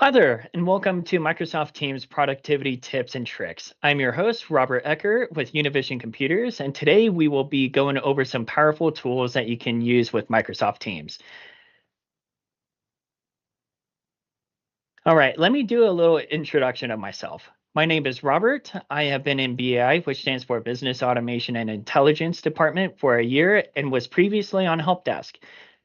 Hi there, and welcome to Microsoft Teams Productivity Tips and Tricks. I'm your host, Robert Ecker with Univision Computers, and today we will be going over some powerful tools that you can use with Microsoft Teams. All right, let me do a little introduction of myself. My name is Robert. I have been in BAI, which stands for Business Automation and Intelligence Department, for a year and was previously on Help Desk.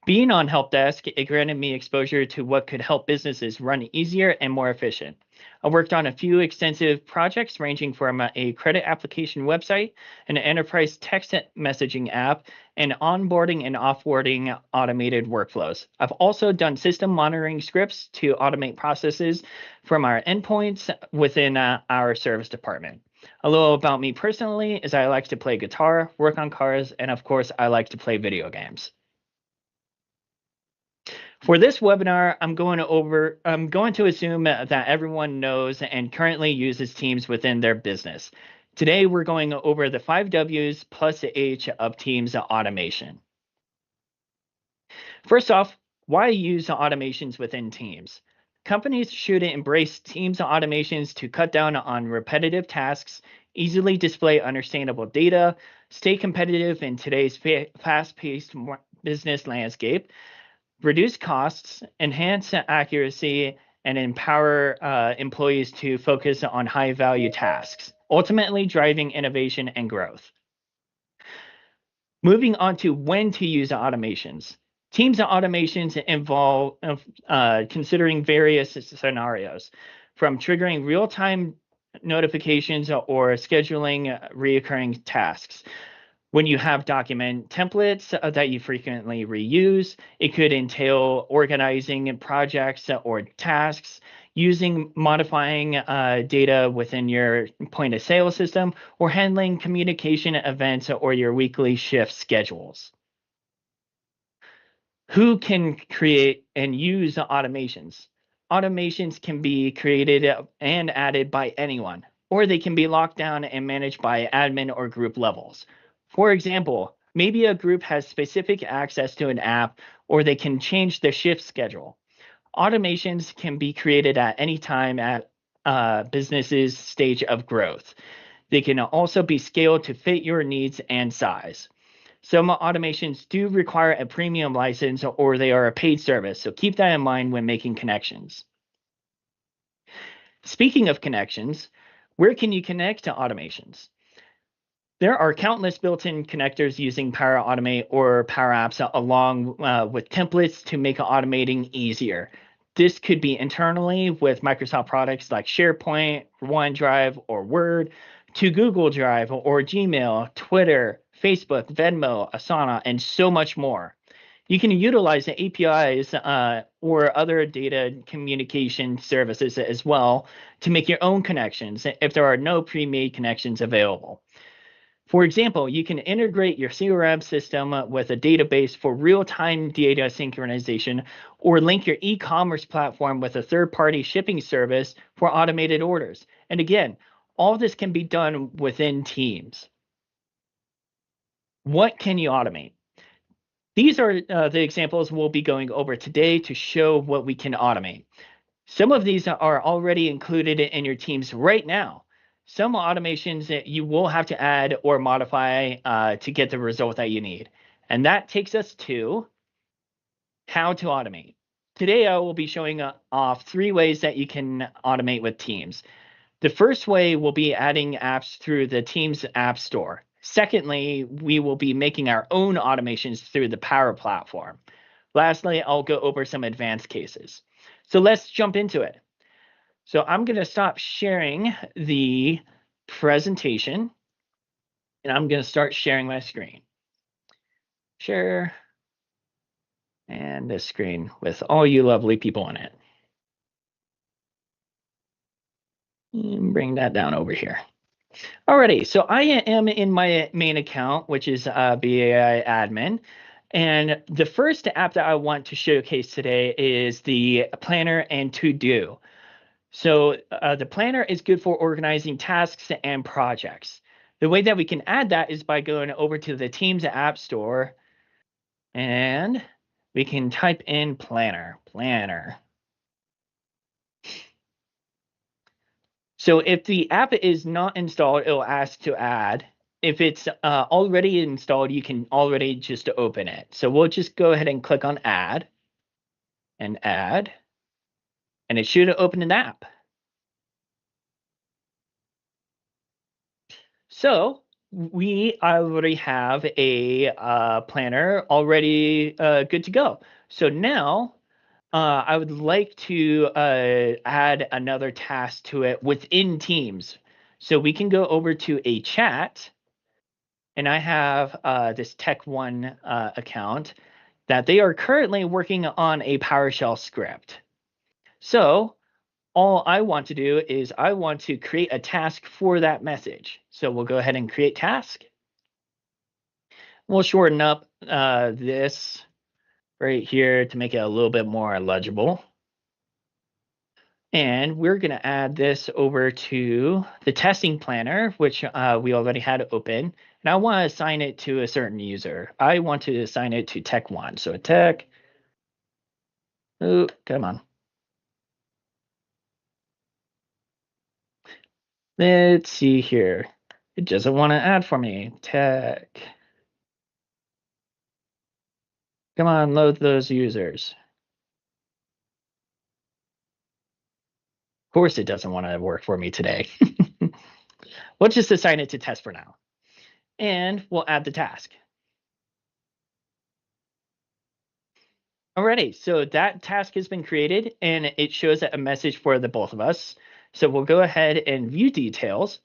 Being on Help Desk, it granted me exposure to what could help businesses run easier and more efficient. I worked on a few extensive projects ranging from a credit application website, an enterprise text messaging app, and onboarding and offboarding automated workflows. I've also done system monitoring scripts to automate processes from our endpoints within our service department. A little about me personally is I like to play guitar, work on cars, and of course, I like to play video games. For this webinar, I'm going to assume that everyone knows and currently uses Teams within their business. Today, we're going over the 5 W's plus the H of Teams automation. First off, why use automations within Teams? Companies should embrace Teams automations to cut down on repetitive tasks, easily display understandable data, stay competitive in today's fast-paced business landscape, reduce costs, enhance accuracy, and empower employees to focus on high-value tasks, ultimately driving innovation and growth. Moving on to when to use automations. Teams automations involve considering various scenarios, from triggering real-time notifications or scheduling reoccurring tasks. When you have document templates that you frequently reuse, it could entail organizing projects or tasks, modifying data within your point of sale system, or handling communication events or your weekly shift schedules. Who can create and use automations? Automations can be created and added by anyone, or they can be locked down and managed by admin or group levels. For example, maybe a group has specific access to an app, or they can change their shift schedule. Automations can be created at any time at business's stage of growth. They can also be scaled to fit your needs and size. Some automations do require a premium license or they are a paid service, so keep that in mind when making connections. Speaking of connections, where can you connect to automations? There are countless built-in connectors using Power Automate or Power Apps along with templates to make automating easier. This could be internally with Microsoft products like SharePoint, OneDrive, or Word, to Google Drive or Gmail, Twitter, Facebook, Venmo, Asana, and so much more. You can utilize the APIs or other data communication services as well to make your own connections if there are no pre-made connections available. For example, you can integrate your CRM system with a database for real-time data synchronization, or link your e-commerce platform with a third-party shipping service for automated orders. And again, all this can be done within Teams. What can you automate? These are the examples we'll be going over today to show what we can automate. Some of these are already included in your Teams right now. Some automations that you will have to add or modify to get the result that you need. And that takes us to how to automate. Today, I will be showing off 3 ways that you can automate with Teams. The first way will be adding apps through the Teams App Store. Secondly, we will be making our own automations through the Power Platform. Lastly, I'll go over some advanced cases. So let's jump into it. So I'm going to stop sharing the presentation, and I'm going to start sharing my screen. Share, and this screen with all you lovely people in it. And bring that down over here. Alrighty, so I am in my main account, which is BAI admin. And the first app that I want to showcase today is the Planner and To Do. So the planner is good for organizing tasks and projects. The way that we can add that is by going over to the Teams App Store, and we can type in planner. So if the app is not installed, it'll ask to add. If it's already installed, you can already just open it. So we'll just go ahead and click on add, and it should open an app. So we already have a planner already good to go. So now I would like to add another task to it within Teams. So we can go over to a chat, and I have this Tech1 account that they are currently working on a PowerShell script. So all I want to do is I want to create a task for that message. So we'll go ahead and create task. We'll shorten up this right here to make it a little bit more legible. And we're going to add this over to the testing planner, which we already had open. And I want to assign it to a certain user. I want to assign it to Tech1. So Tech, oh, come on. Let's see here. It doesn't want to add for me. Tech. Come on, load those users. Of course it doesn't want to work for me today. We'll just assign it to test for now. And we'll add the task. Alrighty, so that task has been created and it shows a message for the both of us. So we'll go ahead and view details.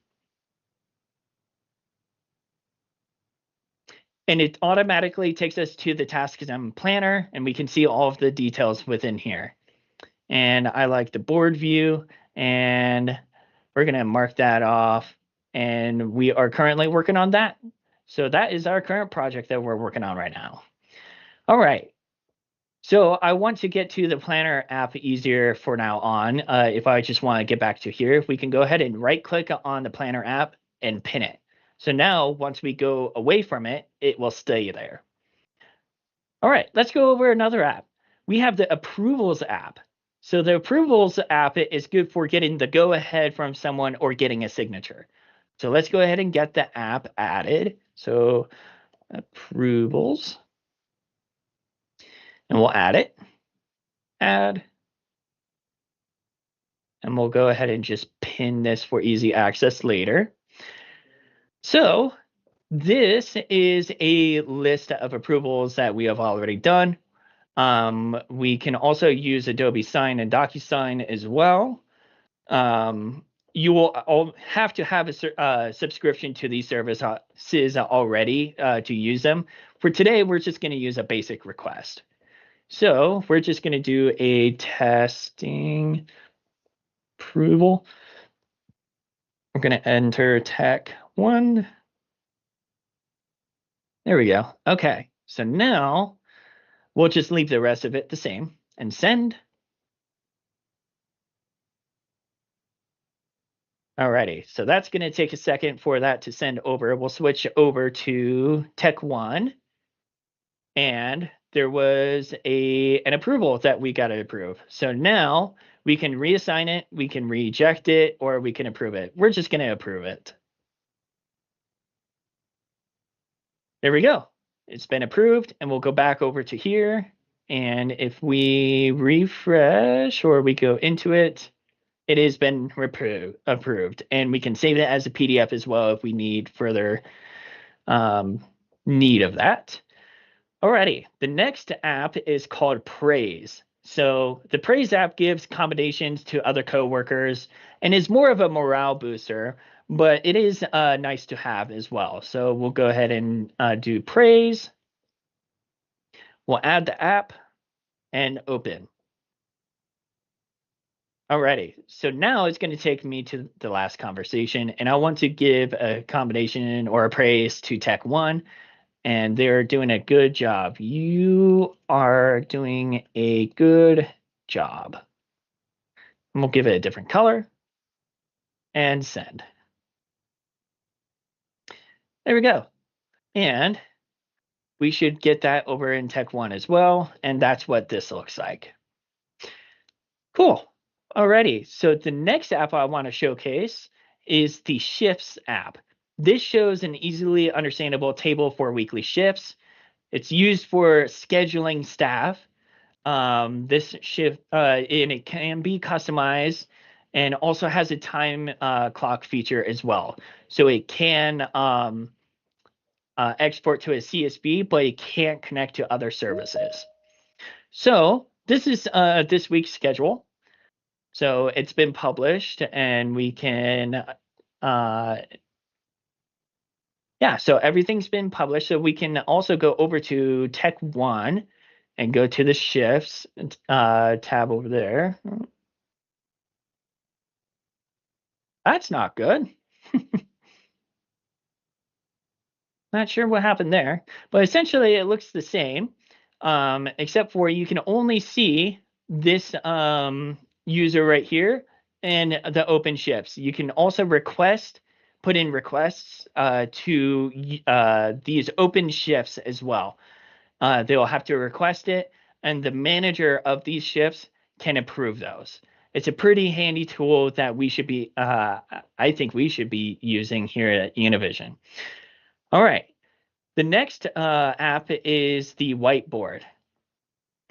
And it automatically takes us to the tasks planner, and we can see all of the details within here. And I like the board view, and we're going to mark that off. And we are currently working on that. So that is our current project that we're working on right now. All right. So I want to get to the planner app easier for now on. If I just want to get back to here, we can go ahead and right click on the planner app and pin it. So now once we go away from it, it will stay there. All right, let's go over another app. We have the approvals app. So the approvals app is good for getting the go ahead from someone or getting a signature. So let's go ahead and get the app added. So approvals, and we'll add it, add, and we'll go ahead and just pin this for easy access later. So this is a list of approvals that we have already done. We can also use Adobe Sign and DocuSign as well. You will have to have a subscription to these services already to use them. For today, we're just going to use a basic request. So we're just going to do a testing approval. We're going to enter Tech1. There we go. Okay, so now we'll just leave the rest of it the same and send. Alrighty, so that's going to take a second for that to send over. We'll switch over to Tech1. And there was an approval that we got to approve. So now we can reassign it, we can reject it, or we can approve it. We're just going to approve it. There we go. It's been approved, and we'll go back over to here. And if we refresh or we go into it, it has been approved. And we can save it as a PDF as well if we need further need of that. Alrighty, the next app is called Praise. So the Praise app gives commendations to other coworkers and is more of a morale booster, but it is nice to have as well. So we'll go ahead and do Praise. We'll add the app and open. Alrighty, so now it's going to take me to the last conversation, and I want to give a commendation or a praise to Tech1. And they're doing a good job. You are doing a good job. And we'll give it a different color and send. There we go. And we should get that over in Tech1 as well. And that's what this looks like. Cool. Alrighty, so the next app I want to showcase is the Shifts app. This shows an easily understandable table for weekly shifts. It's used for scheduling staff. This shift, and it can be customized and also has a time clock feature as well. So it can export to a CSV, but it can't connect to other services. So this is this week's schedule. So it's been published, and we can, yeah, so everything's been published. So we can also go over to Tech One and go to the shifts tab over there. That's not good. Not sure what happened there, but essentially it looks the same, except for you can only see this user right here and the open shifts. You can also put in requests to these open shifts as well. They'll have to request it, and the manager of these shifts can approve those. It's a pretty handy tool that we should be, I think we should be using here at Univision. All right. The next app is the whiteboard.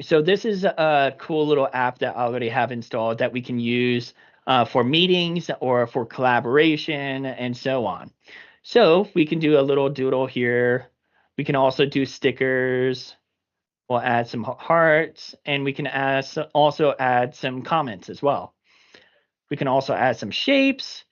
So this is a cool little app that I already have installed that we can use for meetings or for collaboration and so on. So we can do a little doodle here. We can also do stickers. We'll add some hearts, and we can also add some comments as well. We can also add some shapes.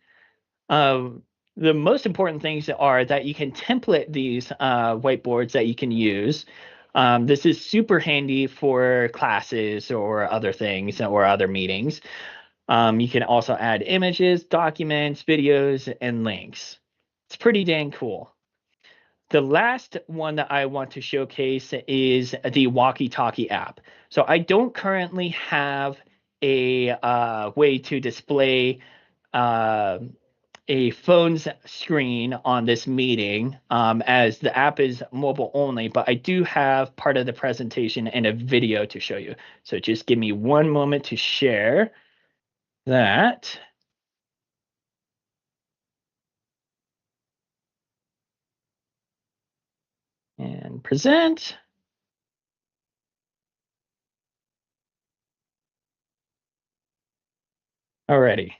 Uh, the most important things are that you can template these whiteboards that you can use. This is super handy for classes or other things or other meetings. You can also add images, documents, videos, and links. It's pretty dang cool. The last one that I want to showcase is the walkie-talkie app. So I don't currently have a way to display uh, a phone's screen on this meeting, as the app is mobile only, but I do have part of the presentation and a video to show you. So just give me one moment to share that and present. Alrighty.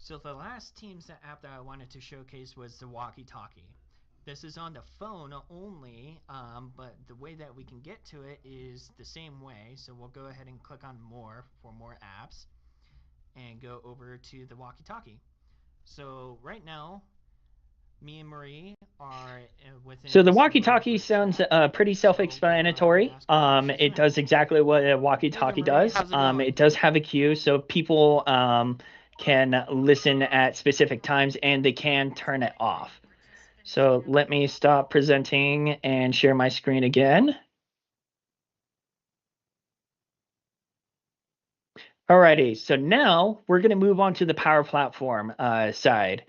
So the last Teams app that I wanted to showcase was the walkie-talkie. This is on the phone only, but the way that we can get to it is the same way. So we'll go ahead and click on more for more apps and go over to the walkie-talkie. So right now, me and Marie are within So the this little walkie-talkie group sounds chat. pretty So we'll go ahead and self-explanatory. ask her how she's It doing. does exactly what a Hey there, walkie-talkie Marie. does. How's it going? It does have a queue, so people can listen at specific times, and they can turn it off. So let me stop presenting and share my screen again. Alrighty, so now we're going to move on to the Power Platform side.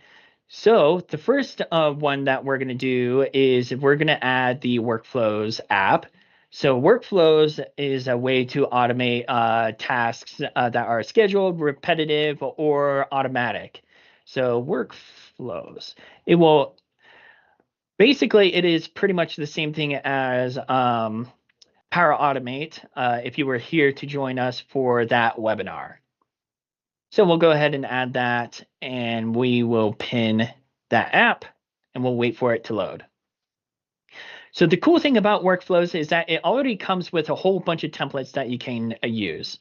So the first one that we're going to do is we're going to add the Workflows app. So Workflows is a way to automate tasks that are scheduled, repetitive, or automatic. So Workflows, it will basically, it is pretty much the same thing as Power Automate if you were here to join us for that webinar. So we'll go ahead and add that, and we will pin that app, and we'll wait for it to load. So the cool thing about workflows is that it already comes with a whole bunch of templates that you can use.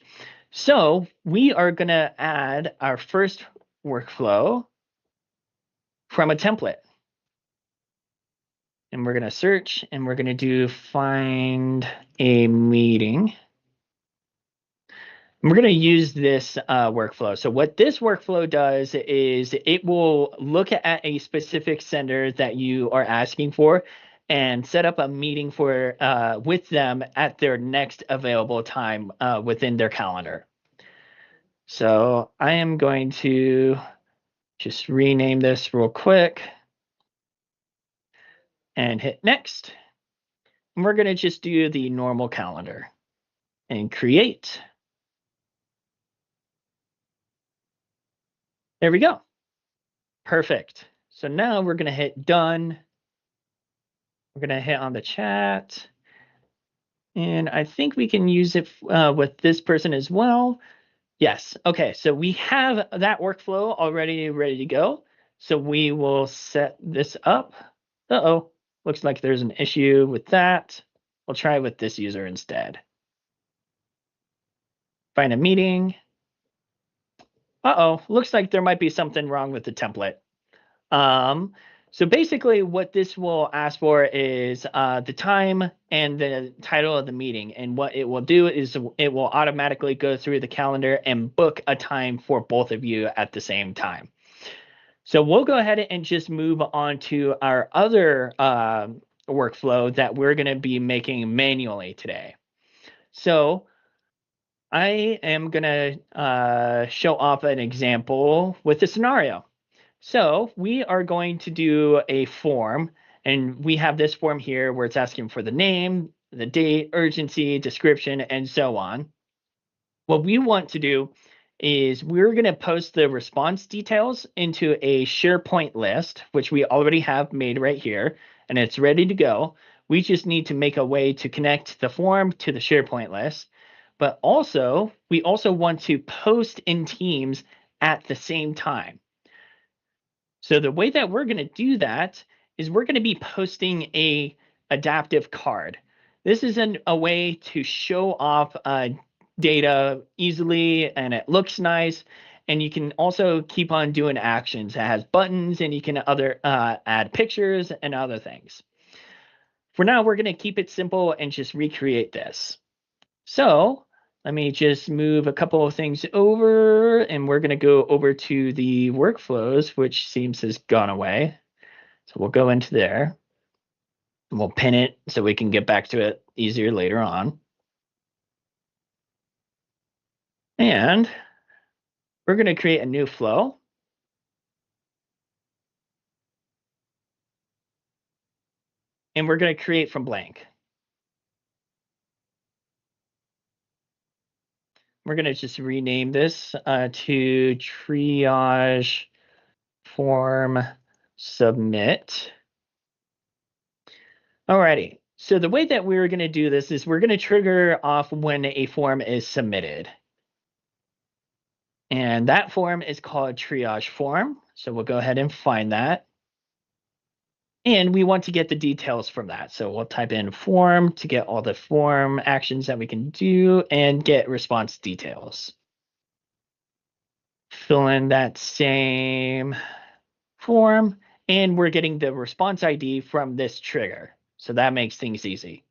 So we are going to add our first workflow from a template. And we're going to search, and we're going to do find a meeting. We're going to use this workflow. So what this workflow does is it will look at a specific sender that you are asking for and set up a meeting for with them at their next available time within their calendar. So I am going to just rename this real quick and hit next. And we're going to just do the normal calendar and create. There we go. Perfect. So now we're going to hit done. We're going to hit on the chat. And I think we can use it with this person as well. Yes. Okay. So we have that workflow already ready to go. So we will set this up. Uh-oh. Looks like there's an issue with that. We'll try with this user instead. Find a meeting. Uh-oh. Looks like there might be something wrong with the template. So basically what this will ask for is the time and the title of the meeting. And what it will do is it will automatically go through the calendar and book a time for both of you at the same time. So we'll go ahead and just move on to our other workflow that we're going to be making manually today. So I am going to show off an example with a scenario. So we are going to do a form, and we have this form here where it's asking for the name, the date, urgency, description, and so on. What we want to do is we're going to post the response details into a SharePoint list, which we already have made right here, and it's ready to go. We just need to make a way to connect the form to the SharePoint list. But also, we also want to post in Teams at the same time. So the way that we're going to do that is we're going to be posting a adaptive card. This is a way to show off data easily, and it looks nice. And you can also keep on doing actions. It has buttons, and you can add pictures and other things. For now, we're going to keep it simple and just recreate this. So let me just move a couple of things over, and we're going to go over to the workflows, which seems has gone away. So we'll go into there, and we'll pin it so we can get back to it easier later on. And we're going to create a new flow. And we're going to create from blank. We're going to just rename this to triage form submit. Alrighty, so the way that we're going to do this is we're going to trigger off when a form is submitted. And that form is called triage form. So we'll go ahead and find that. And we want to get the details from that. So we'll type in form to get all the form actions that we can do and get response details. Fill in that same form, and we're getting the response ID from this trigger. So that makes things easy.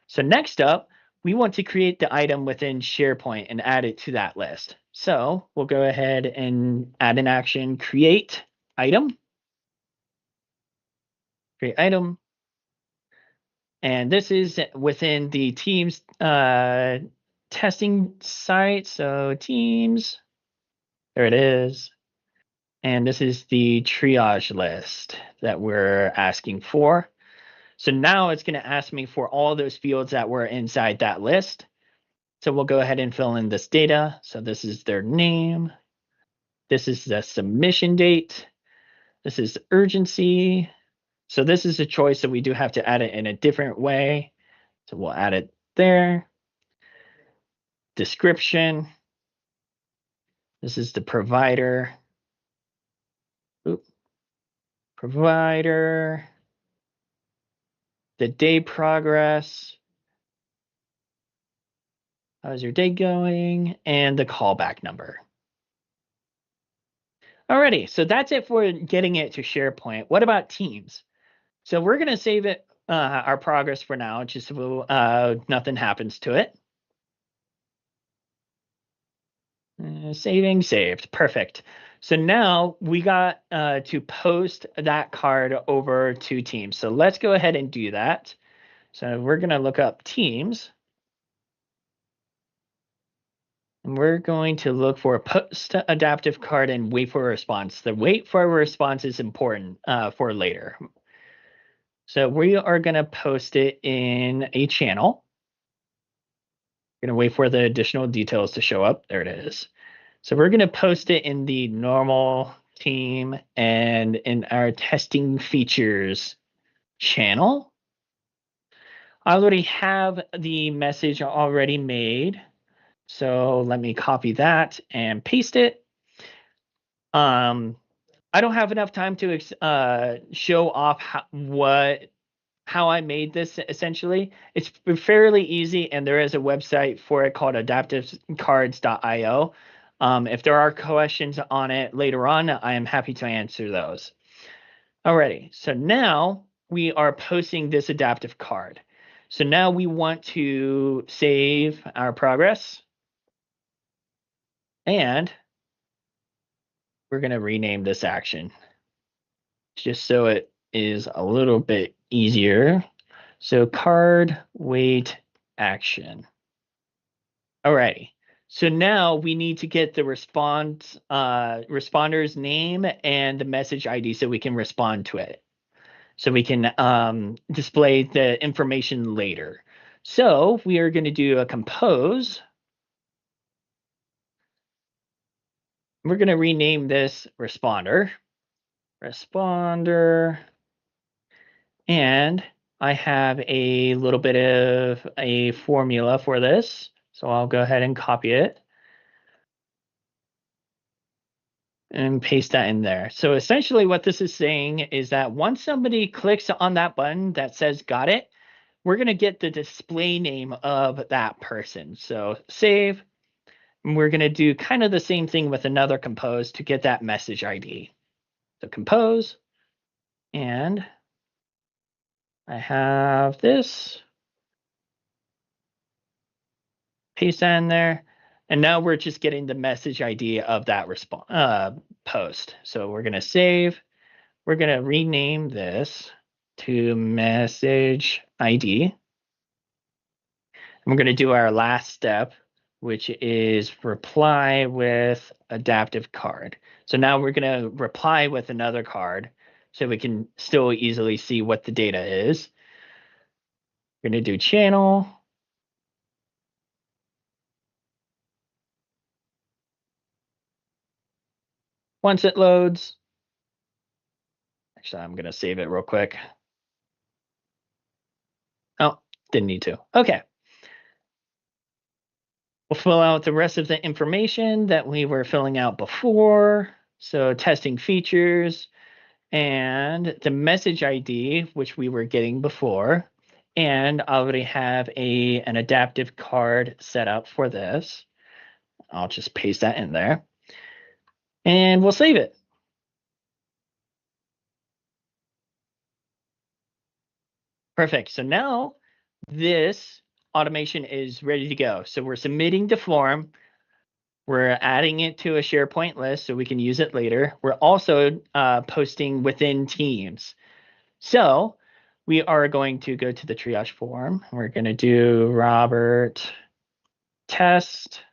So next up, we want to create the item within SharePoint and add it to that list. So we'll go ahead and add an action, create item. Create item. And this is within the Teams testing site. So Teams, there it is. And this is the triage list that we're asking for. So now it's going to ask me for all those fields that were inside that list. So we'll go ahead and fill in this data. So this is their name. This is the submission date. This is urgency. So this is a choice, so we do have to add it in a different way. So we'll add it there. Description. This is the provider. Oop. Provider. The day progress. How's your day going? And the callback number. Alrighty, so that's it for getting it to SharePoint. What about Teams? So we're going to save it, our progress for now, just so nothing happens to it. Saving, saved. Perfect. So now we got to post that card over to Teams. So let's go ahead and do that. So we're going to look up Teams. And we're going to look for a post adaptive card and wait for a response. The wait for a response is important for later. So we are going to post it in a channel. We're going to wait for the additional details to show up. There it is. So we're going to post it in the normal team and in our testing features channel. I already have the message already made. So let me copy that and paste it. I don't have enough time to show off how I made this. Essentially, it's fairly easy, and there is a website for it called adaptivecards.io. If there are questions on it later on, I am happy to answer those. Alrighty, so now we are posting this adaptive card. So now we want to save our progress, and we're going to rename this action just so it is a little bit easier. So card wait action. Alrighty. So now we need to get the responder's name and the message ID so we can respond to it. So we can display the information later. So we are going to do a compose. We're going to rename this responder. Responder. And I have a little bit of a formula for this. So I'll go ahead and copy it and paste that in there. So essentially what this is saying is that once somebody clicks on that button that says got it, we're going to get the display name of that person. So save. And we're going to do kind of the same thing with another compose to get that message ID. So compose. And I have this. Paste that in there. And now we're just getting the message ID of that post. So we're going to save. We're going to rename this to message ID. And we're going to do our last step, which is reply with adaptive card. So now we're going to reply with another card so we can still easily see what the data is. We're going to do channel. Once it loads, actually, I'm going to save it real quick. Oh, didn't need to. Okay. We'll fill out the rest of the information that we were filling out before. So testing features and the message ID, which we were getting before. And I already have an adaptive card set up for this. I'll just paste that in there. And we'll save it. Perfect. So now this automation is ready to go. So we're submitting the form. We're adding it to a SharePoint list so we can use it later. We're also posting within Teams. So we are going to go to the triage form. We're going to do Robert test.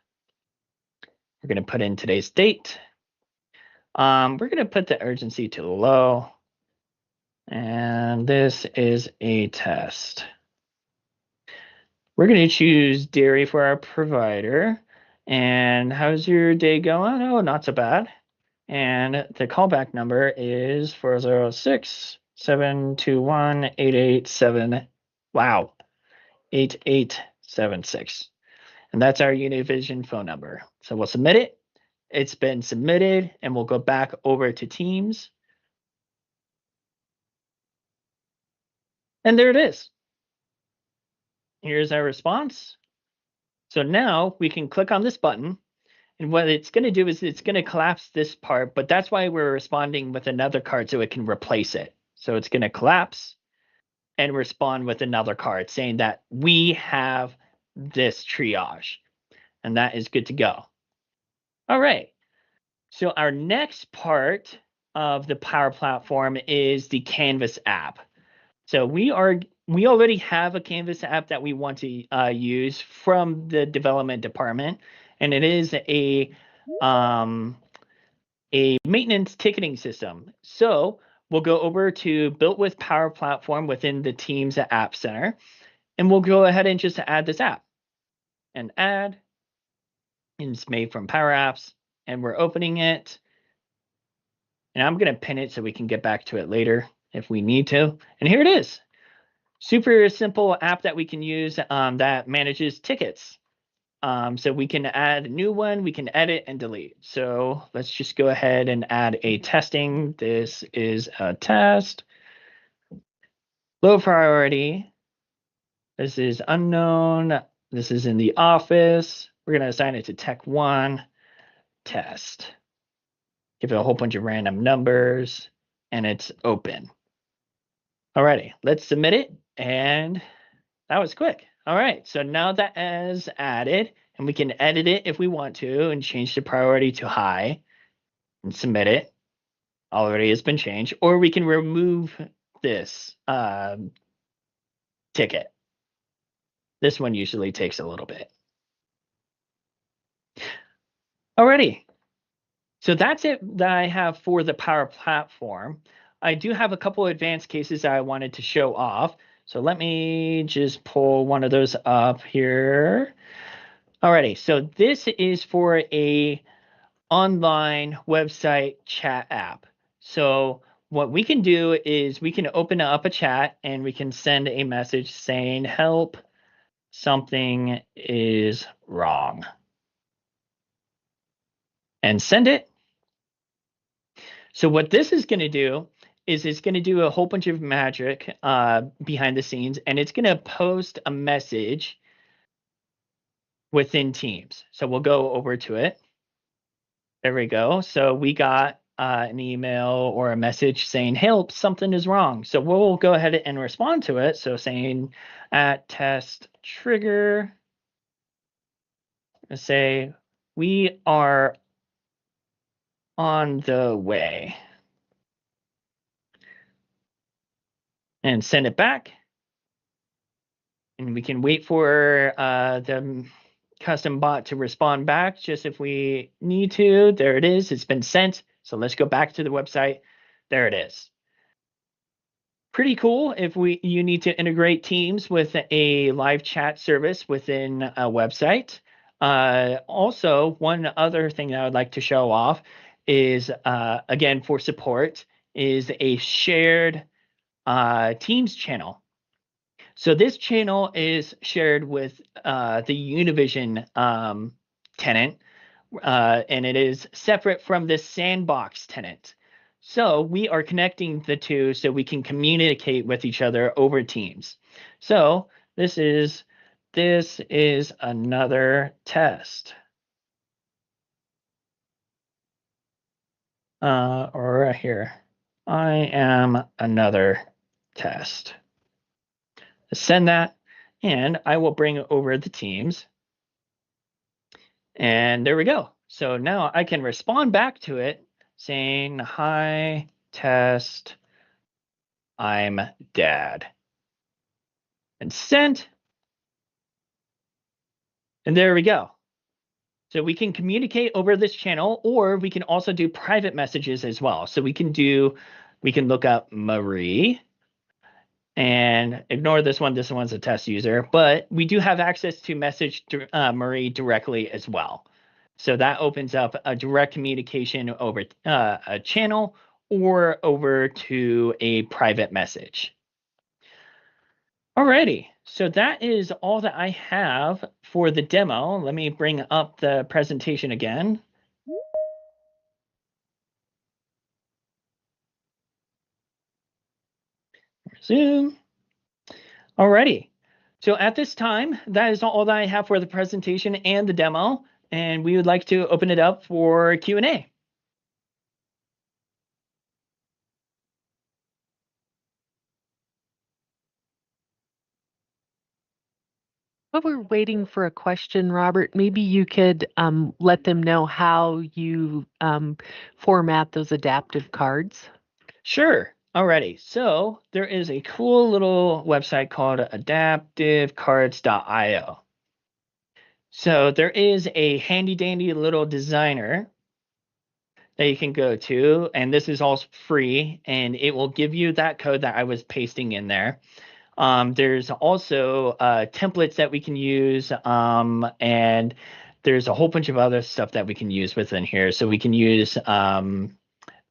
We're going to put in today's date. We're going to put the urgency to low. And this is a test. We're going to choose dairy for our provider. And how's your day going? Oh, not so bad. And the callback number is 406-721-887. Wow, 8876. And that's our Univision phone number. So we'll submit it. It's been submitted, and we'll go back over to Teams. And there it is. Here's our response. So now we can click on this button. And what it's going to do is it's going to collapse this part, but that's why we're responding with another card so it can replace it. So it's going to collapse and respond with another card saying that we have this triage, and that is good to go. All right. So our next part of the Power Platform is the Canvas app. So we already have a Canvas app that we want to use from the development department, and it is a maintenance ticketing system. So we'll go over to Built with Power Platform within the Teams App Center, and we'll go ahead and just add this app. And add, and it's made from Power Apps, and we're opening it. And I'm going to pin it so we can get back to it later if we need to. And here it is. Super simple app that we can use that manages tickets. So we can add a new one, we can edit and delete. So let's just go ahead and add a testing. This is a test. Low priority. This is unknown. This is in the office. We're going to assign it to Tech 1 test. Give it a whole bunch of random numbers, and it's open. Alrighty, let's submit it, and that was quick. All right, so now that is added, and we can edit it if we want to and change the priority to high and submit it. Already has been changed, or we can remove this ticket. This one usually takes a little bit. Alrighty, so that's it that I have for the Power Platform. I do have a couple of advanced cases that I wanted to show off. So let me just pull one of those up here. Alrighty, so this is for a online website chat app. So what we can do is we can open up a chat and we can send a message saying, help, something is wrong. And send it. So what this is going to do is it's going to do a whole bunch of magic behind the scenes, and it's going to post a message within Teams. So we'll go over to it. There we go. So we got an email or a message saying, help, something is wrong. So we'll go ahead and respond to it. So saying at test trigger, say, we are on the way. And send it back. And we can wait for the custom bot to respond back just if we need to. There it is. It's been sent. So let's go back to the website. There it is. Pretty cool if you need to integrate Teams with a live chat service within a website. Also, one other thing that I would like to show off is, again, for support, is a shared Teams channel. So this channel is shared with the Univision tenant, and it is separate from the Sandbox tenant. So we are connecting the two so we can communicate with each other over Teams. So this is another test. Or right here. I am another test. Send that, and I will bring over the Teams. And there we go. So now I can respond back to it saying, hi, test, I'm dad. And send. And there we go. So we can communicate over this channel, or we can also do private messages as well. So we can look up Marie and ignore this one. This one's a test user, but we do have access to message Marie directly as well. So that opens up a direct communication over a channel or over to a private message. Alrighty, so that is all that I have for the demo. Let me bring up the presentation again. Zoom. Alrighty, so at this time, that is all that I have for the presentation and the demo, and we would like to open it up for Q&A. While we're waiting for a question, Robert, maybe you could let them know how you format those adaptive cards. Sure. Alrighty. So there is a cool little website called adaptivecards.io. So there is a handy dandy little designer that you can go to, and this is all free, and it will give you that code that I was pasting in there. There's also templates that we can use, and there's a whole bunch of other stuff that we can use within here. So we can use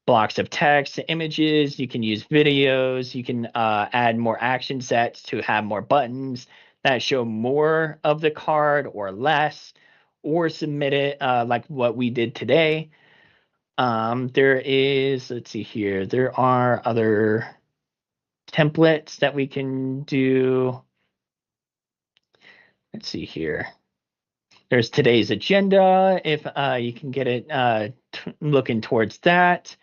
blocks of text, images, you can use videos, you can add more action sets to have more buttons that show more of the card or less, or submit it like what we did today. There is, let's see here, there are other templates that we can do. Let's see here. There's today's agenda, if you can get it looking towards that.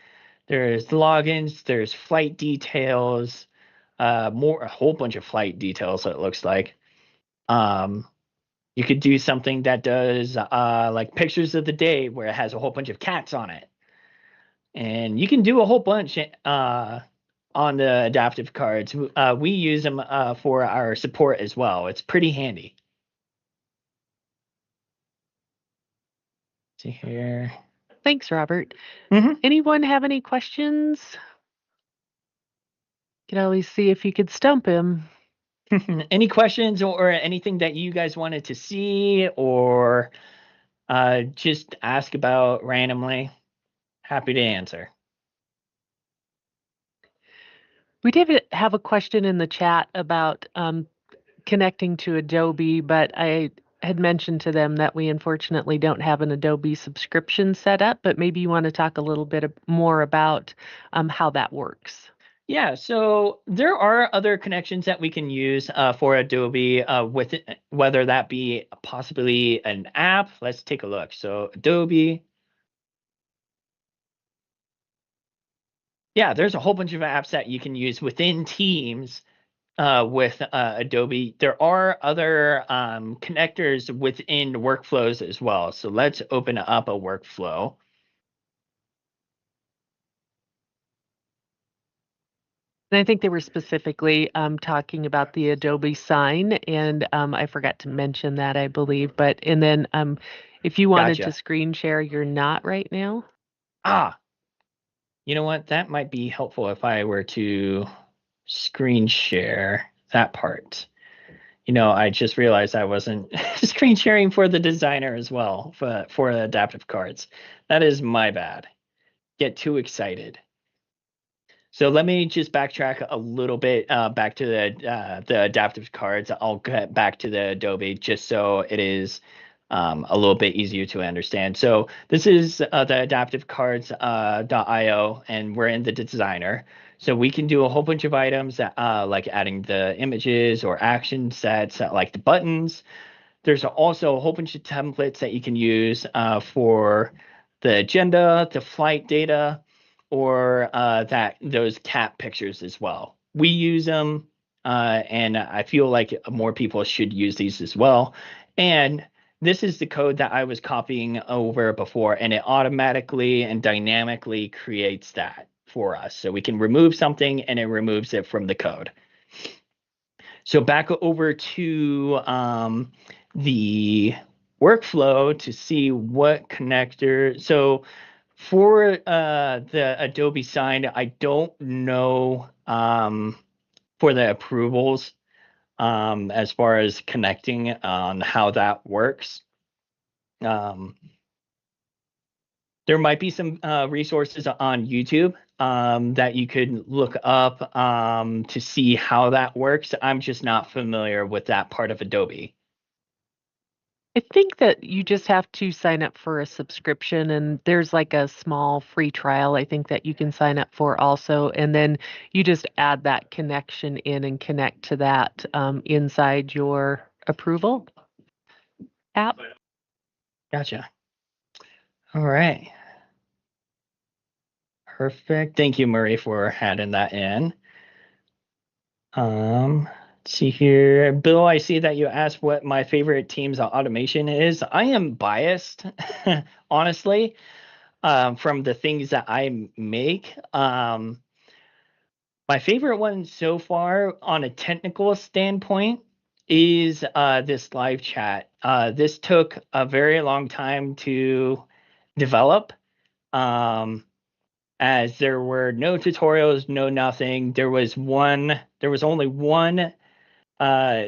There's logins, there's flight details, a whole bunch of flight details, it looks like. Um, you could do something that does like pictures of the day where it has a whole bunch of cats on it. And you can do a whole bunch on the adaptive cards. We use them for our support as well. It's pretty handy. See here. Thanks, Robert. Mm-hmm. Anyone have any questions? You can always see if you could stump him. Any questions or anything that you guys wanted to see or just ask about randomly? Happy to answer. We did have a question in the chat about connecting to Adobe, but I had mentioned to them that we unfortunately don't have an Adobe subscription set up, but maybe you want to talk a little bit more about how that works. Yeah, so there are other connections that we can use for Adobe with it, whether that be possibly an app. Let's take a look. So Adobe. Yeah, there's a whole bunch of apps that you can use within Teams with Adobe. There are other connectors within workflows as well. So let's open up a workflow. And I think they were specifically talking about the Adobe sign, and I forgot to mention that, I believe. But and then if you wanted to Gotcha. screen share, you're not right now. Ah, you know what? That might be helpful if I were to screen share that part. I just realized I wasn't screen sharing for the designer as well for adaptive cards. That is my bad. Get too excited. So let me just backtrack a little bit back to the adaptive cards. I'll get back to the Adobe just so it is a little bit easier to understand. So this is the adaptive cards .io, and we're in the designer. So we can do a whole bunch of items like adding the images or action sets, like the buttons. There's also a whole bunch of templates that you can use for the agenda, the flight data, or those cat pictures as well. We use them, and I feel like more people should use these as well. And this is the code that I was copying over before, and it automatically and dynamically creates that for us. So we can remove something, and it removes it from the code. So back over to the workflow to see what connector. So for the Adobe sign, I don't know for the approvals as far as connecting on how that works. There might be some resources on YouTube that you could look up to see how that works. I'm just not familiar with that part of Adobe. I think that you just have to sign up for a subscription, and there's like a small free trial, I think, that you can sign up for also. And then you just add that connection in and connect to that inside your approval app. Gotcha. All right. Perfect. Thank you, Murray, for adding that in. See here, Bill, I see that you asked what my favorite team's automation is. I am biased, honestly, from the things that I make. My favorite one so far on a technical standpoint is this live chat. This took a very long time to develop, as there were no tutorials, no nothing. There was only one uh,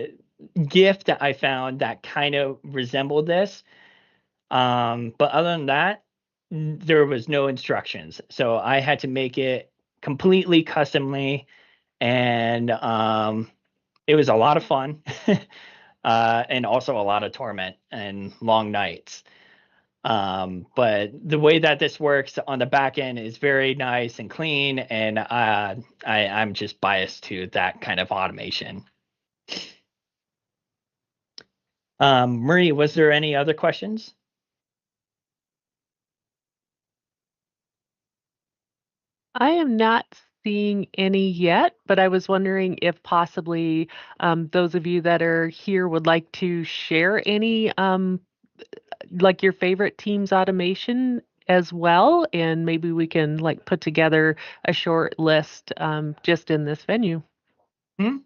gift that I found that kind of resembled this. But other than that, there was no instructions. So I had to make it completely customly, and it was a lot of fun, and also a lot of torment and long nights. But the way that this works on the back end is very nice and clean, and I'm just biased to that kind of automation. Marie, was there any other questions? I am not seeing any yet, but I was wondering if possibly those of you that are here would like to share any, like your favorite team's automation as well, and maybe we can like put together a short list just in this venue. Hmm?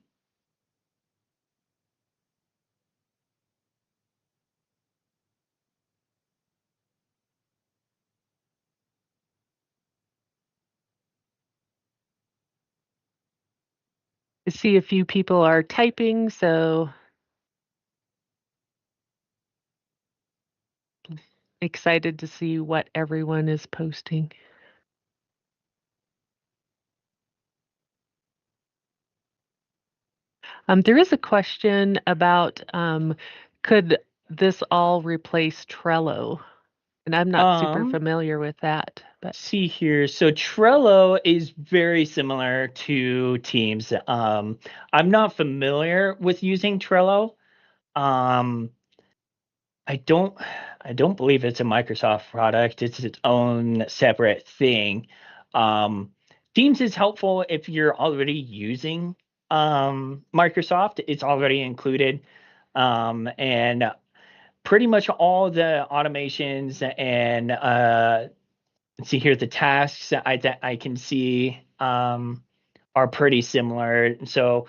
I see a few people are typing, so excited to see what everyone is posting. There is a question about could this all replace Trello? And I'm not super Um, familiar with that, but see here. So Trello is very similar to Teams. I'm not familiar with using Trello. Um, I don't I don't believe it's a Microsoft product. It's its own separate thing. Um, Teams is helpful if you're already using Microsoft. It's already included. And pretty much all the automations and let's see here, the tasks that I can see are pretty similar. So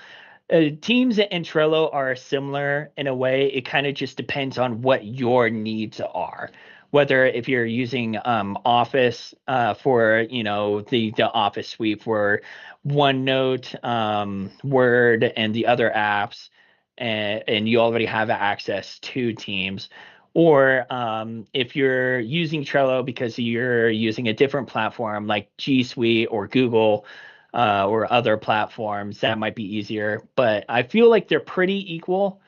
Teams and Trello are similar in a way. It kind of just depends on what your needs are. Whether if you're using Office for the Office suite for OneNote, Word, and the other apps, and you already have access to Teams, or if you're using Trello because you're using a different platform like G Suite or Google or other platforms, that might be easier. But I feel like they're pretty equal.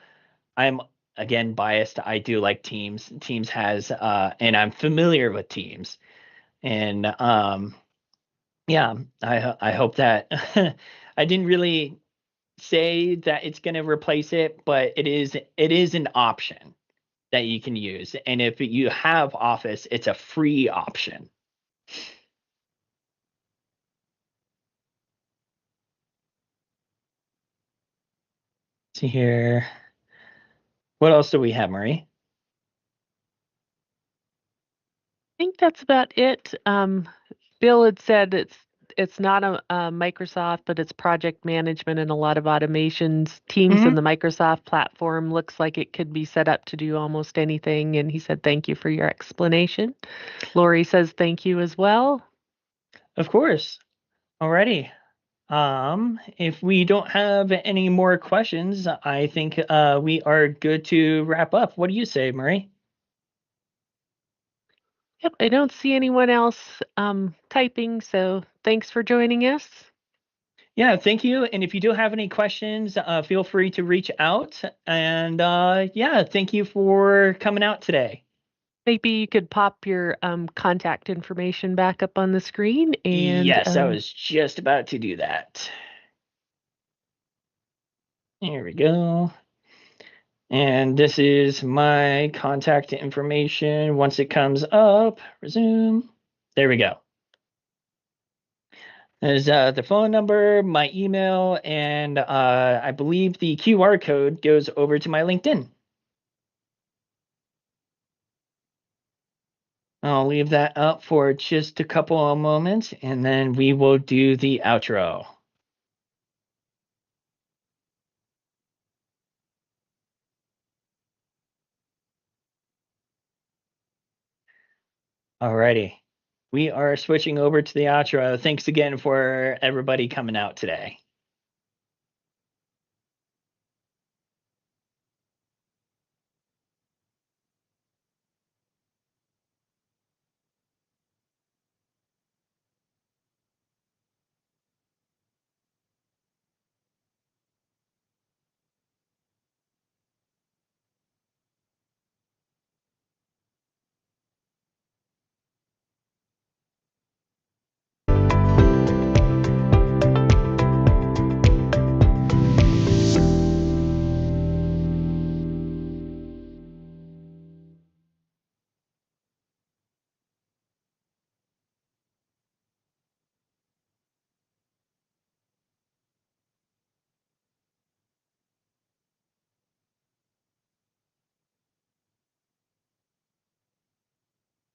I'm again biased. I do like Teams. Teams has, and I'm familiar with Teams, and yeah, I hope that I didn't really say that it's going to replace it, but it is an option that you can use. And if you have Office, it's a free option. See here. What else do we have, Marie? I think that's about it. Bill had said it's not a Microsoft, but it's project management and a lot of automations. Teams in Hmm. the Microsoft platform looks like it could be set up to do almost anything. And he said, thank you for your explanation. Lori says thank you as well. Of course. Alrighty. If we don't have any more questions, I think we are good to wrap up. What do you say, Marie? Yep, I don't see anyone else typing, so thanks for joining us. Yeah, thank you. And if you do have any questions, feel free to reach out. And yeah, thank you for coming out today. Maybe you could pop your contact information back up on the screen and Yes, I was just about to do that. Here we go. And this is my contact information. Once it comes up, resume. There we go. There's the phone number, my email, and I believe the QR code goes over to my LinkedIn. I'll leave that up for just a couple of moments, and then we will do the outro. Alrighty. We are switching over to the outro. Thanks again for everybody coming out today.